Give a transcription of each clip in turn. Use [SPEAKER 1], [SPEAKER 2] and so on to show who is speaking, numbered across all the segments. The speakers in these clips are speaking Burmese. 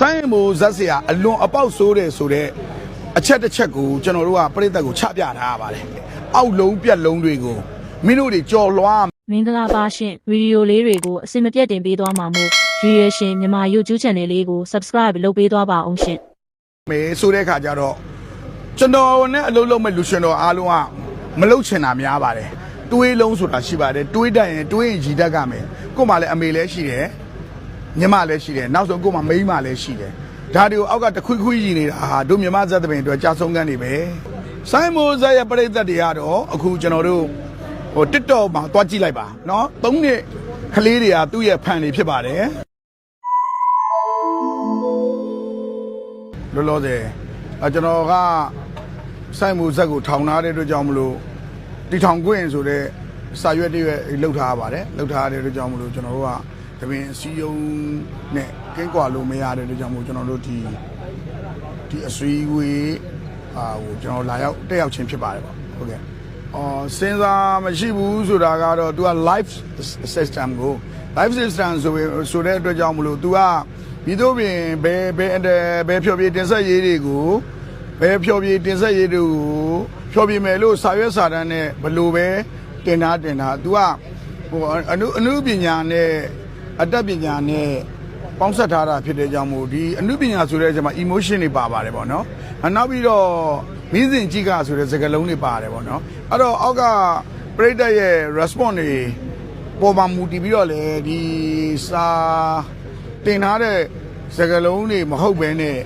[SPEAKER 1] ဆိုင်မိုဇက်စရာအလွန်အပေါက်ဆိုးတယ်ဆိုတဲ့အချက်တစ်ချက်ကိုကျွန်တော်တို့ကပြိတ္တကိုချပြထားရပါတယ်အောက်လုံးပြက်လုံးတွေကိုမင်းတို့တွေကြော်လွှား
[SPEAKER 2] မင်္ဂလာပါရှင်ဗီဒီယိုလေးတွေကိုအစင်မပြတ်တင်ပေးသွားမှာမို့ရွေရရှင်မြန်မာ YouTube Channel လေးကို Subscribe လုပ်ပေးသွားပါအောင်ရှင်
[SPEAKER 1] မေဆိုတဲ့ခါကျတော့ကျွန်တော်နဲ့အလုပ်လုပ်မဲ့လူရှင်တော်အားလုံးကမလုပ်ချင်တာများပါတယ်တွေးလုံးဆိုတာရှိပါတယ်တွေးတတ်ရင်တွေးရင်ကြီးတတ်ကမယ်ကို့မှာလည်းအမေလည်းရှိတယ်ညီမလည်းရှိတယ်နောက်ဆုံးကို့မှာမိန်းမလည်းရှိတယ်ဒါတွေကိုအောက်ကတခွိခွိကြီးနေတာဟာတို့မြမဇက်သပင်အတွက်ကြာဆုံးကန်းနေပဲဆိုင်မိုဇက်ရဲ့ပရိသတ်တွေကတော့အခုကျွန်တော်တို့TikTok မှာတွားကြည့်လိုက်ပါနော်3နှစ်ကလေးတွေကသူ့ရဲ့ဖန်တွေဖြစ်ပါတယ်လောလောဆယ်ကျွန်တော်ကဆိုင်မိုဇက်ကိုထောင်ထားတဲ့အတွက်ကြောင့်မလို့တီထောင်ခွင့်ဆိုတဲ့စာရွက်တွေလှုပ်ထားပါတယ်လှုပ်ထားတဲ့အတွက်ကြောင့်မလို့ကျွန်တော်တို့ကတပင်စီယုံနဲ့ကင်းကွာလို့မရတဲ့အတွက်ကြောင့်မို့ကျွန်တော်တို့ဒီအဆွေးဝေးဟိုကျွန်တော်လာရောက်တက်ရောက်ခြင်းဖြစ်ပါတယ်ပေါ့ဟုတ်ကဲ့စဉ်းစားမရှိဘူးဆိုတာကတော့ तू က live system ကို live system ဆိုတဲ့အတွက်ကြောင့်မလို့ तू ကပြီးတော့ပြင်ဘယ်ဖြောပြတင်ဆက်ရေးတွေကိုဘယ်ဖြောပြတင်ဆက်ရေးတွေကိုဖြောပြမယ်လို့စာရွက်စာတမ်းနဲ့ဘလို့ပဲတင်တာ तू ကဟိုအနုပညာနဲ့အတတ်ပညာနဲ့ပေါင်းစပ်ထားတာဖြစ်တဲ့ကြောင့်မို့ဒီအနုပညာဆိုတဲ့အချိန်မှာ emotion တွေပါပါတယ်ပေါ့နော်နောက်ပြီးတော့မင်းစင်ကြီးကဆိုတဲ့စကားလုံးတွေပါတယ်ပေါ့နော်အဲ့တော့အောက်ကပရိသတ်ရဲ့ response တွေပေါ်မှာမူတည်ပြီးတော့လေဒီစာတင်ထားတဲ့စကားလုံးတွေမဟုတ်ဘဲနဲ့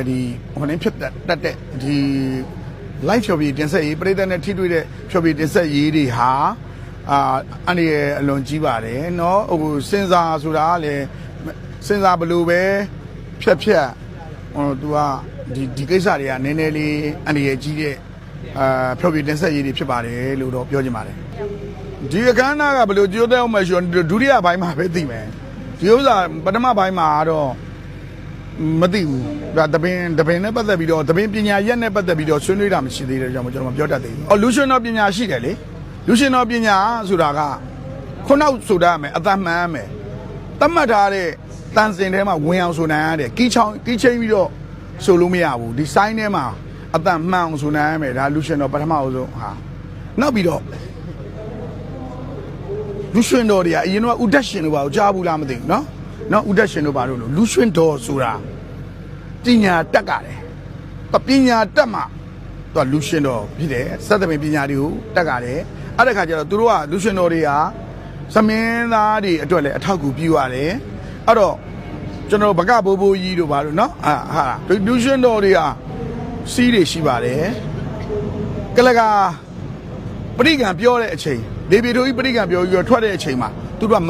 [SPEAKER 1] ဒီဟိုနေဖြစ်တတ်တဲ့ဒီ live ဖြောပြတင်ဆက်ရေးပရိသတ်နဲ့ထိတွေ့တဲ့ဖြောပြတင်ဆက်ရေးတွေဟာအန်ဒီရဲ့အလွန်ကြီးပါတယ်เนาะဟိုစဉ်းစားဆိုတာကလည်းစဉ်းစားဘလို့ပဲဖြတ်ဟို तू ကဒီကိစ္စတွေကနည်းနည်းလေးအန်ဒီရဲ့ကြီးတဲ့ဖြောပြတင်ဆက်ရေးတွေဖြစ်ပါတယ်လို့တော့ပြောချင်ပါတယ်ဒီအခမ်းအနားကဘလို့ကြိုးတဲ့အောင်မရှိတော့ဒုတိယပိုင်းမှာပဲသိမယ်ဒီဥစ္စာပထမပိုင်းမှာတော့မသိဘူးဒါတပင်နဲ့ပတ်သက်ပြီးတော့တပင်ပညာရက်နဲ့ပတ်သက်ပြီးတော့ဆွေးနွေးတာမရှိသေးတဲ့ကြောင့်ကျွန်တော်မပြောတတ်သေးဘူးလူရှင်တော်ပညာရှိတယ်လေလူရှင်တော်ပညာဆိုတာကခုနောက်ဆိုတာမယ်အတမှန်မယ်တတ်မှတ်ထားတဲ့တန်စင်ထဲမှာဝင်အောင်ဆိုနိုင်ရတယ်ကီးချင်းပြီးတော့ဆိုလို့မရဘူးဒီဆိုင်းထဲမှာအတမှန်အောင်ဆိုနိုင်ရမယ်ဒါလူရှင်တော်ပထမအဆုံးဟာနောက်ပြီးတော့လူရှင်တော်တွေကအရင်တော့ဥဒတ်ရှင်တို့ဘာကိုကြားဘူးလားမသိဘူးနော်ဥဒတ်ရှင်တို့ဘာလို့လူရှင်တော်ဆိုတာပညာတတ်ကြတယ်ပညာတတ်မှတော့လူရှင်တော်ဖြစ်တယ်စသဖြင့်ပညာတွေကိုတတ်ကြတယ်အဲ့ဒါခါကျတော့သူတို့ကလူရှင်တော်တွေကသမင်းသားတွေအတွက်လည်းအထောက်အကူပြုရတယ်အဲ့တော့ကျွန်တော်ဗကဘိုးဘိုးကြီးတို့ဘာလို့နော်ဟာလူရှင်တော်တွေကစီးတွေရှိပါတယ်ကလကပရိကံပြောတဲ့အချိန်ဒေဗီတို့ကြီးပရိကံပြောပြီးထွက်တဲ့အချိန်မှာသူတို့က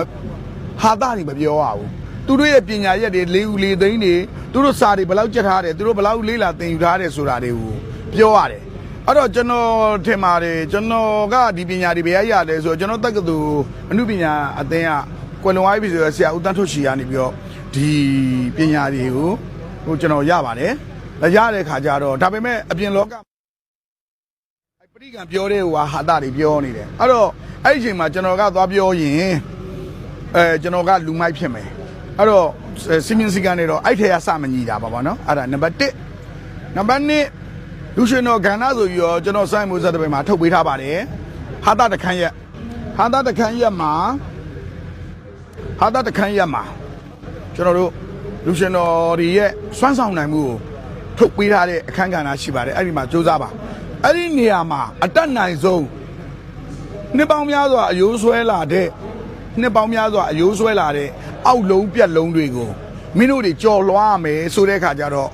[SPEAKER 1] ဟာတာတွေမပြောရဘူးသူတို့ရဲ့ပညာရက်တွေလေးဦးလေးသိန်းတွေသူတို့စာတွေဘယ်လောက်ကြက်ထားတယ်သူတို့ဘယ်လောက်လေးလာသင်ယူထားတယ်ဆိုတာတွေကိုပြောရတယ်အဲ့တော့ကျွန်တော်ထင်ပါတယ်ကျွန်တော်ကဒီပညာတွေဘယ်ရရလဲဆိုတော့ကျွန်တော်တက္ကသိုလ်အနုပညာအသင်းကကွယ်လွန်သွားပြီဆိုတော့ဆရာဦးတန်းထွတ်ရှီကနေပြီးတော့ဒီပညာတွေကိုဟိုကျွန်တော်ရပါတယ်ရတဲ့ခါကျတော့ဒါပေမဲ့အပြင်လောကပရိကံပြောတဲ့ဟိုဟာတာတွေပြောနေတယ်အဲ့တော့အဲ့ဒီအချိန်မှာကျွန်တော်ကသွားပြောရင်ကျွန်တော်ကလူမိုက်ဖြစ်မယ်အဲ့တော့စီမင်းစီကနေတော့အဲ့ထဲကစမညီတာပါဗောနော်အဲ့ဒါနံပါတ်1နံပါတ်2လူရှင်တော်ကဏ္ဍဆိုပြီးတော့ကျွန်တော်စိုင်းမိုးဆက်တဲ့ဘက်မှာထုတ်ပေးထားပါတယ်ဟာတာတခန်းရက်မှာကျွန်တော်တို့လူရှင်တော်တွေရဲ့စွမ်းဆောင်နိုင်မှုကိုထုတ်ပေးထားတဲ့အခန်းကဏ္ဍရှိပါတယ်အဲ့ဒီမှာစူးစမ်းပါအဲ့ဒီနေရာမှာအတက်နိုင်ဆုံးနှစ်ပေါင်းများစွာအယိုးဆွဲလာတဲ့အောက်လုံးပြက်လုံးတွေကိုမင်းတို့တွေကြော်လွှားမယ်ဆိုတဲ့အခါကျတော့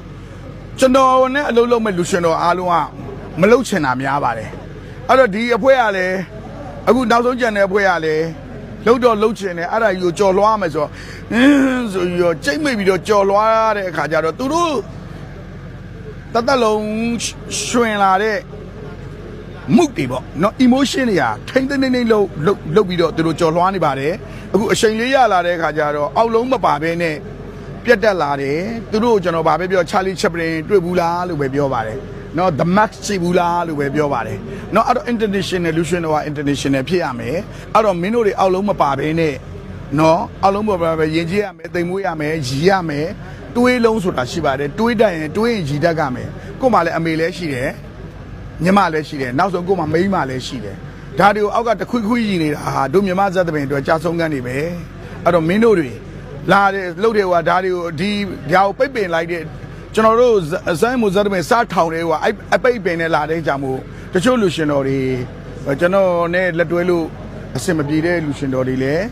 [SPEAKER 1] ကျွန်တော်နဲ့အလုပ်လုပ်မဲ့လူရှင်တော်အားလုံးကမလုပ်ချင်တာများပါတယ်အဲ့တော့ဒီအဖွဲ့ကလည်းအခုနောက်ဆုံးကြံတဲ့အဖွဲ့ကလည်းလှုပ်ချင်တယ်အဲ့ဒါကြီးကိုကြော်လွှားမယ်ဆိုတော့ဆိုပြီးတော့ကြိတ်မိတ်ပြီးတော့ကြော်လွှားတဲ့အခါကျတော့သူတို့တလုံးရွှင်လာတဲ့မှုတွေပေါ့နော် emotion တွေကထိမ့်သိမ့်လှုပ်ပြီးတော့သူတို့ကြော်လွှားနေပါတယ်အခုအချိန်လေးရလာတဲ့အခါကျတော့အောက်လုံးမပါဘဲနဲ့ပြတ်တက်လာတယ်သူတို့ကျွန်တော်ဗာပဲပြော Charlie Chaplin တွေ့ဘူးလားလို့ပဲပြောပါတယ်နော် The Max ရှိဘူးလားလို့ပဲပြောပါတယ်နော်အဲ့တော့ international လူရှင်တော်က international ဖြစ်ရမယ်အဲ့တော့မင်းတို့တွေအောက်လုံးမပါဘဲနဲ့နော်အောက်လုံးမပါဘဲယဉ်ကျေးရမယ်သိမ်မွေးရမယ်ရည်ရမယ် တွေးလုံးဆိုတာရှိပါတယ်တွေးတတ်ရင်တွေးရင်ရည်တတ်ကြမယ်ကို့မှာလည်းအမေလည်းရှိတယ်ညီမလည်းရှိတယ်နောက်ဆုံးကို့မှာမိန်းမလည်းရှိတယ်ဒါတွေကိုအောက်ကတခွိခွိရည်နေတာဟာတို့မြမဇက်တပင်အတွက်ကြာဆုံးကန်းနေပဲအဲ့တော့မင်းတို့တွေလာတယ်လှုပ်တယ်ဟိုဒါတွေကိုဒီညာကိုပိတ်ပင်လိုက်တဲ့ကျွန်တော်တို့ဇိုင်းမူဇက်တပင်စားထောင်တယ်ဟိုအပိတ်ပင်နဲ့လာတဲ့ကြောင့်မို့တချို့လူရှင်တော်တွေကျွန်တော်နဲ့လက်တွဲလို့အဆင်မပြေတဲ့လူရှင်တော်တွေလည်း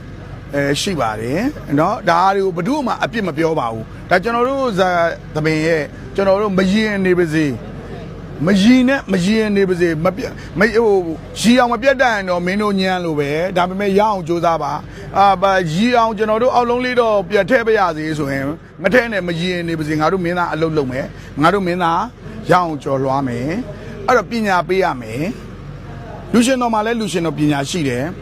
[SPEAKER 1] ရှိပါတယ်เนาะဒါတွေကိုဘယ်သူမှအပြစ်မပြောပါဘူးဒါကျွန်တော်တို့သပင်ရဲ့ကျွန်တော်တို့မရင်နေပါစေမရင်နေပါစေမပြဟိုရီအောင်မပြတ်တတ်ရင်တော့မင်းတို့ညံလို့ပဲဒါပေမဲ့ရအောင်စူးစမ်းပါရီအောင်ကျွန်တော်တို့အောက်လုံးလေးတော့ပြတ်ထဲပါရစေဆိုရင်မထဲနဲ့မရင်နေပါစေငါတို့မင်းသားအလုပ်လုပ်မယ်ငါတို့မင်းသားရအောင်ကြော်လွှားမယ်အဲ့တော့ပညာပေးရမယ်လူရှင်တော်မှာလည်းလူရှင်တော်ပညာရှိတယ်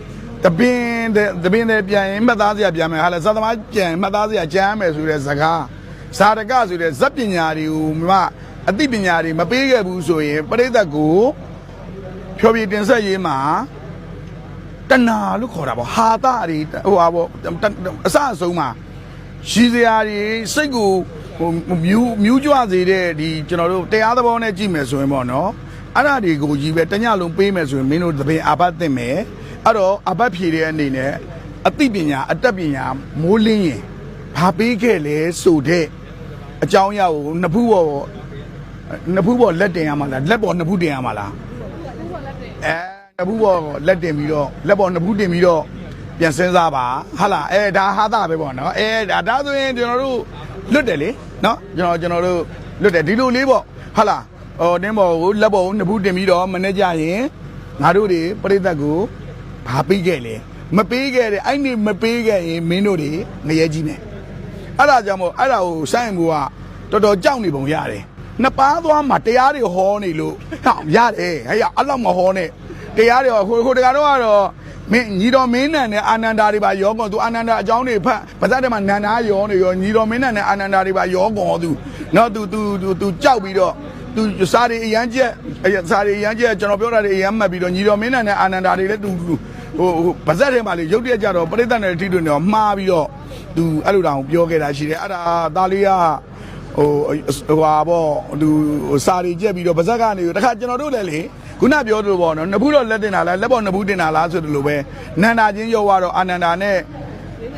[SPEAKER 1] တပင်းတဲ့ပြန်ရင်မှတ်သားစရာပြန်မယ်ဟာလဲဇာသမားပြန်မှတ်သားစရာကြမ်းမယ်ဆိုတဲ့စကားဇာတကဆိုတဲ့ဇက်ပညာတွေကိုမြမအသိပညာတွေမပေးခဲ့ဘူးဆိုရင်ပရိသတ်ကိုဖြောပြတင်ဆက်ရေးမှာတဏှာလို့ခေါ်တာပေါ့ဟာတာတွေဟိုဟာပေါ့အစအဆုံးမှာရှိစရာတွေစိတ်ကိုဟိုမြူးကြွစေတဲ့ဒီကျွန်တော်တို့တရားသဘောနဲ့ကြည့်မယ်ဆိုရင်ပေါ့နော်အဲ့ဒါတွေကိုကြီးပဲတညလုံးပေးမယ်ဆိုရင်မင်းတို့သပင်အာဘတ်သိမယ်အဲ့တော့အဘတ်ဖြေတဲ့အနေနဲ့အသိပညာအတတ်ပညာမိုးလင်းရင်ဘာပေးခဲ့လဲဆိုတဲ့အကြောင်းအရာကိုနှစ်ဖူးပေါ်လက်တင်ရမှာလားလက်ပေါ်နှစ်ဖူးတင်ရမှာလားနှစ်ဖူးပေါ်လက်တင်ပြီးတော့လက်ပေါ်နှစ်ဖူးတင်ပြီးတော့ပြန်စဉ်းစားပါဟာလားဒါဟာတာပဲပေါ့နော်ဒါဆိုရင်ကျွန်တော်တို့လွတ်တယ်လေနော်ကျွန်တော်တို့လွတ်တယ်ဒီလိုလေးပေါ့ဟာလားတင်းပေါ်ကိုလက်ပေါ်နှစ်ဖူးတင်ပြီးတော့မနေ့ကျရင်ငါတို့တွေပြိတ္တကိုဘာပေးခဲ့လဲမပေးခဲ့တဲ့အဲ့ဒီမပေးခဲ့ရင်မင်းတို့တွေငရဲကြီးမယ်အဲ့ဒါကြောင့်မို့အဲ့ဒါကိုစိုင်းမှုကတော်တော်ကြောက်နေပုံရတယ်နှစ်ပါးသွားမှာတရားတွေဟောနေလို့ဟောရတယ်ဟဲ့ရအဲ့လောက်မဟောနဲ့တရားတွေဟိုတကတော့မင်းညီတော်မင်းနန်နဲ့အာနန္ဒာတွေပါရောကောသူအာနန္ဒာအကြောင်းတွေဖတ်ပါဇက်ထဲမှာနန္ဒာရောနေရောညီတော်မင်းနန်နဲ့အာနန္ဒာတွေပါရောကောသူနော်သူကြောက်ပြီးတော့သူစာရီအရန်ကျက်ကျွန်တော်ပြောတာတွေအရန်မှတ်ပြီးတော့ညီတော်မင်းနန်နဲ့အာနန္ဒာတွေလည်းသူဟိုပါဇက်ထဲမှာလေရုပ်တရက်ကြတော့ပရိသတ်နဲ့ထိတွေ့နေတော့မှားပြီးတော့သူအဲ့လိုတောင်ပြောခဲ့တာရှိတယ်အဲ့ဒါသားလေးကဟိုဟာပေါ့သူစာရီကျက်ပြီးတော့ပါဇက်ကနေတခါကျွန်တော်တို့လည်းလေခုနပြောလို့ပေါ့နော်နှစ်ဖူးတော့လက်တင်တာလားလက်ပေါ်နှစ်ဖူးတင်တာလားဆိုလိုပဲနန္ဒာချင်းရောက်သွားတော့အာနန္ဒာနဲ့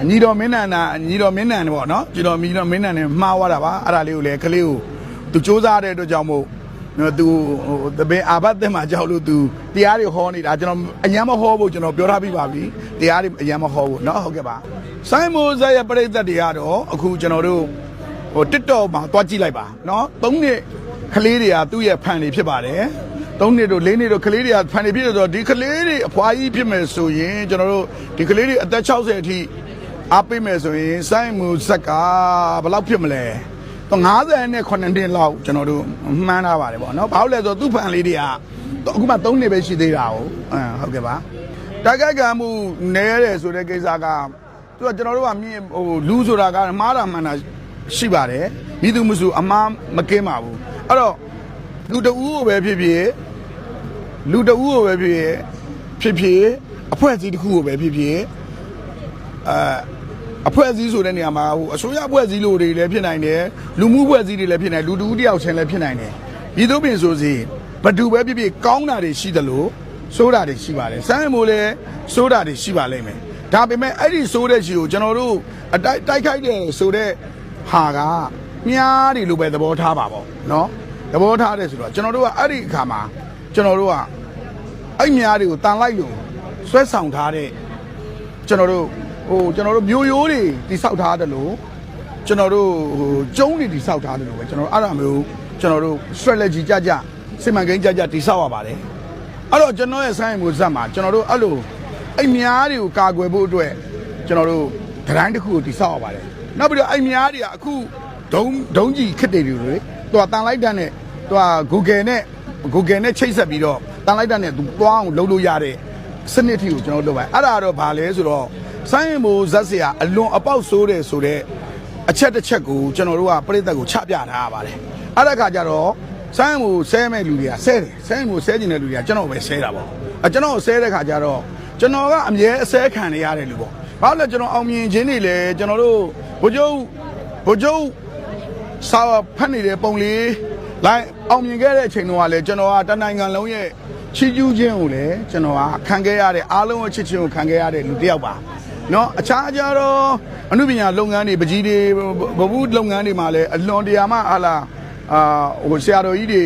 [SPEAKER 1] ညီတော်မင်းနန်ပေါ့နော်ညီတော်မင်းနန်နဲ့မှားသွားတာပါအဲ့ဒါလေးကိုလည်းကလေးကိုသူစူးစမ်းတဲ့အတွက်ကြောင့်မို့သူတပင်အာဘတ်တဲ့မှာကြောက်လို့သူတရားတွေဟောနေတာကျွန်တော်အញ្ញမ်းမဟောဖို့ကျွန်တော်ပြောထားပြီးပါပြီတရားတွေအញ្ញမ်းမဟောဖို့เนาะဟုတ်ကဲ့ပါဆိုင်းမိုးဇက်ရဲ့ပရိသတ်တွေကတော့အခုကျွန်တော်တို့ဟို TikTok မှာတွားကြည့်လိုက်ပါเนาะ3နှစ်ကလေးတွေကသူ့ရဲ့ဖန်တွေဖြစ်ပါတယ်3နှစ်တို့4နှစ်တို့ကလေးတွေကဖန်တွေဖြစ်တော့ဒီကလေးတွေအဖွားကြီးဖြစ်မယ်ဆိုရင်ကျွန်တော်တို့ဒီကလေးတွေအသက်60အထိအားပေးမယ်ဆိုရင်ဆိုင်းမိုးဇက်ကဘယ်လောက်ဖြစ်မလဲတော့50နဲ့9နှစ်လောက်ကျွန်တော်တို့မှန်းထားပါတယ်ပေါ့နော်ဘာလို့လဲဆိုတော့သူ့ဖန်လေးတွေကအခုမှ3နှစ်ပဲရှိသေးတာဟုတ်ကဲ့ပါတိုက်ခိုက်ကံမှုနဲတယ်ဆိုတဲ့ကိစ္စကသူကကျွန်တော်တို့ကမြင်ဟိုလူဆိုတာကမှားတာမှန်တာရှိပါတယ်မိသူမစုအမှားမကင်းပါဘူးအဲ့တော့လူတဦးကိုပဲဖြစ်ဖြစ်အဖွဲ့အစည်းတစ်ခုကိုပဲဖြစ်ဖြစ်အဖွဲ့အစည်းဆိုတဲ့နေရာမှာဟိုအစိုးရအဖွဲ့အစည်းလိုတွေလည်းဖြစ်နိုင်တယ်လူမှုအဖွဲ့အစည်းတွေလည်းဖြစ်နိုင်လူတူတယောက်ချင်းလည်းဖြစ်နိုင်တယ်ပြည်သူ့ပြင်ဆိုစီဘသူပဲဖြစ်ဖြစ်ကောင်းတာတွေရှိတယ်လို့စိုးတာတွေရှိပါတယ်စမ်းမိုးလည်းစိုးတာတွေရှိပါလိမ့်မယ်ဒါပေမဲ့အဲ့ဒီစိုးတဲ့ရှိကိုကျွန်တော်တို့တိုက်ခိုက်တယ်ဆိုတဲ့ဟာကမြားတွေလိုပဲသဘောထားပါပေါ့နော်သဘောထားတယ်ဆိုတော့ကျွန်တော်တို့ကအဲ့ဒီအခါမှာကျွန်တော်တို့ကအဲ့မြားတွေကိုတန်လိုက်လို့ဆွဲဆောင်ထားတဲ့ကျွန်တော်တို့မျိုးရိုးတွေတိဆောက်ထားတယ်လို့ကျွန်တော်တို့ကျုံးတွေတိဆောက်ထားတယ်လို့ပဲကျွန်တော်အဲ့ဒါမျိုးကျွန်တော်တို့ strategy ကြစိတ်မှန်ကိန်းကြတိဆောက်ရပါတယ်အဲ့တော့ကျွန်တော်ရဲ့ဆိုင်းမှုဇက်မှာကျွန်တော်တို့အဲ့လိုအဲ့မြားတွေကိုကာကွယ်ဖို့အတွက်ကျွန်တော်တို့ဒတိုင်းတစ်ခုကိုတိဆောက်ရပါတယ်နောက်ပြီးတော့အဲ့မြားတွေကအခုဒုံးကြီးခစ်တယ်တွေသူကတန်လိုက်တန်းနဲ့သူက Google နဲ့ချိတ်ဆက်ပြီးတော့တန်လိုက်တန်းနဲ့သူတွားအောင်လုပ်လို့ရတဲ့စနစ်ထီကိုကျွန်တော်လုပ်ပါတယ်အဲ့ဒါတော့ဘာလဲဆိုတော့ဆိုင်းမိုးဇက်စရာအလွန်အပေါက်ဆိုးတယ်ဆိုတဲ့အချက်တစ်ချက်ကိုကျွန်တော်တို့ကပြိတ္တကိုချပြထားရပါတယ်အဲ့ဒါခါကျတော့ဆိုင်းမိုးဆဲမဲ့လူတွေကဆဲတယ်ဆိုင်းမိုးဆဲကျင်တဲ့လူတွေကကျွန်တော်ပဲဆဲတာပေါ့ကျွန်တော်ဆဲတဲ့ခါကျတော့ကျွန်တော်ကအမြဲအဆဲခံနေရတယ်လူပေါ့ဘာလို့လဲကျွန်တော်အောင်မြင်ခြင်းတွေလဲကျွန်တော်တို့ဘိုးကျုပ် စာဖတ်နေတဲ့ပုံလေးလိုက်အောင်မြင်ခဲ့တဲ့အချိန်တုန်းကလည်းကျွန်တော်ကတနိုင်ငံလုံးရဲ့ချီးကျူးခြင်းကိုလည်းကျွန်တော်ကခံခဲ့ရတဲ့အားလုံးအချစ်ချင်းကိုခံခဲ့ရတဲ့လူတစ်ယောက်ပါနော်အခြားကြတော့အနုပညာလုပ်ငန်းတွေပကြီးတွေဘဝလုပ်ငန်းတွေမှာလည်းအလွန်တရာမှဟာလာဟိုဆရာတော်ကြီးတွေ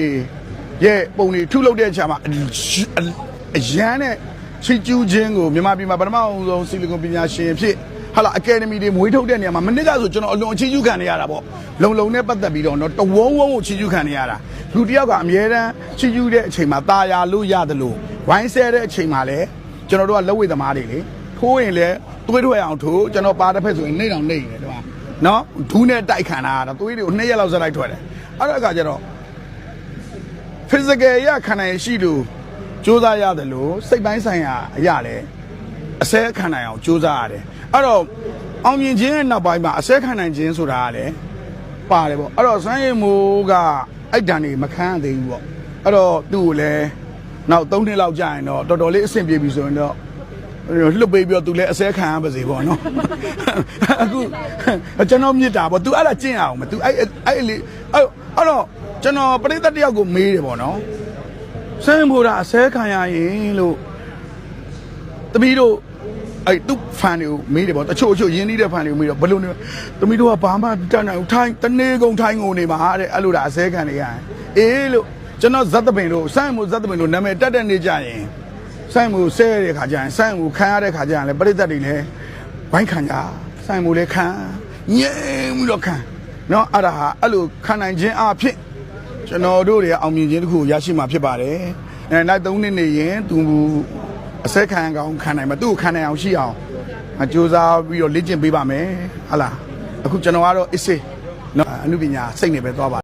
[SPEAKER 1] ရဲ့ပုံတွေထုလုပ်တဲ့အချိန်မှာအရန်နဲ့ချီးကျူးခြင်းကိုမြန်မာပြည်မှာပထမဆုံးစီလီကွန်ပညာရှင်ဖြစ်ဟာလာအကယ်ဒမီတွေမွေးထုတ်တဲ့နေရာမှာမနစ်ကဆိုကျွန်တော်အလွန်ချီးကျူးခံနေရတာပေါ့လုံနဲ့ပတ်သက်ပြီးတော့တဝုံကိုချီးကျူးခံနေရတာလူတစ်ယောက်ကအမြဲတမ်းချီးကျူးတဲ့အချိန်မှာตาရလို့ရတယ်လို့ဝိုင်းဆဲတဲ့အချိန်မှာလည်းကျွန်တော်တို့ကလက်ဝဲသမားတွေလေထိုးရင်လည်းသွေးထွက်အောင်ထိုးကျွန်တော်ပါတစ်ဖက်ဆိုရင်နှိမ့်အောင်နှိမ့်တယ်တော့နော်ဒူးနဲ့တိုက်ခံတာတော့သွေးတွေကို2ရက်လောက်စလိုက်ထွက်တယ်အဲ့ဒါကကြတော့ physical ရခံနိုင်ရှိလို့စူးစမ်းရတယ်လို့စိတ်ပိုင်းဆိုင်ရာအရာလည်းအစဲခံနိုင်အောင်စူးစမ်းရတယ်အဲ့တော့အောင်မြင်ခြင်းရဲ့နောက်ပိုင်းမှာအစဲခံနိုင်ခြင်းဆိုတာကလည်းပါတယ်ပေါ့အဲ့တော့စမ်းရည်မိုးကအဲ့တန်နေမခန်းသေးဘူးပေါ့အဲ့တော့သူ့ကိုလည်းနောက်3နှစ်လောက်ကြာရင်တော့တော်တော်လေးအဆင်ပြေပြီဆိုရင်တော့လှုပ်ပေးပြီးတော့သူလည်းအစဲခံရပါစေပေါ့နော်အခုကျွန်တော်မြစ်တာပေါ့ तू အဲ့ဒါကျင့်အောင်မ तू အဲ့လေအဲ့တော့ကျွန်တော်ပရိသတ်တယောက်ကိုမေးတယ်ပေါ့နော်စမ်းမိုးတာအစဲခံရရင်လို့တပီးတို့အဲ့သူ့ဖန်တွေကိုမေးတယ်ပေါ့တချို့ရင်းနှီးတဲ့ဖန်တွေကိုမေးတော့ဘယ်လိုနေတမီးတို့ကဘာမှတတ်နိုင်ဘူးထိုင်းတနေ့ကုန်ထိုင်းကုန်နေမှာတဲ့အဲ့လိုဒါအစဲခံနေရရင်အေးလို့ကျွန်တော်ဇတ်တပင်တို့စိုင်းမိုးဇတ်တပင်တို့နာမည်တက်တဲ့နေကြရင်စိုင်းမိုးဆဲရတဲ့ခါကျရင်စိုင်းမိုးခံရတဲ့ခါကျရင်လည်းပရိသတ်တွေလည်းဝိုင်းခံကြစိုင်းမိုးလည်းခံငြိမ်ပြီးတော့ခံနော်အဲ့ဒါဟာအဲ့လိုခံနိုင်ခြင်းအဖြစ်ကျွန်တော်တို့တွေအောင်မြင်ခြင်းတစ်ခုရရှိမှာဖြစ်ပါတယ်နောက်3နှစ်နေရင်သူအစဲခံအောင်ခံနိုင်မှာသူ့ကိုခံနိုင်အောင်ရှိအောင်ကြိုးစားပြီးတော့လေ့ကျင့်ပေးပါမယ်ဟာလားအခုကျွန်တော်ကတော့အစ်စေးနော်အနုပညာစိတ်နဲ့ပဲသွားပါ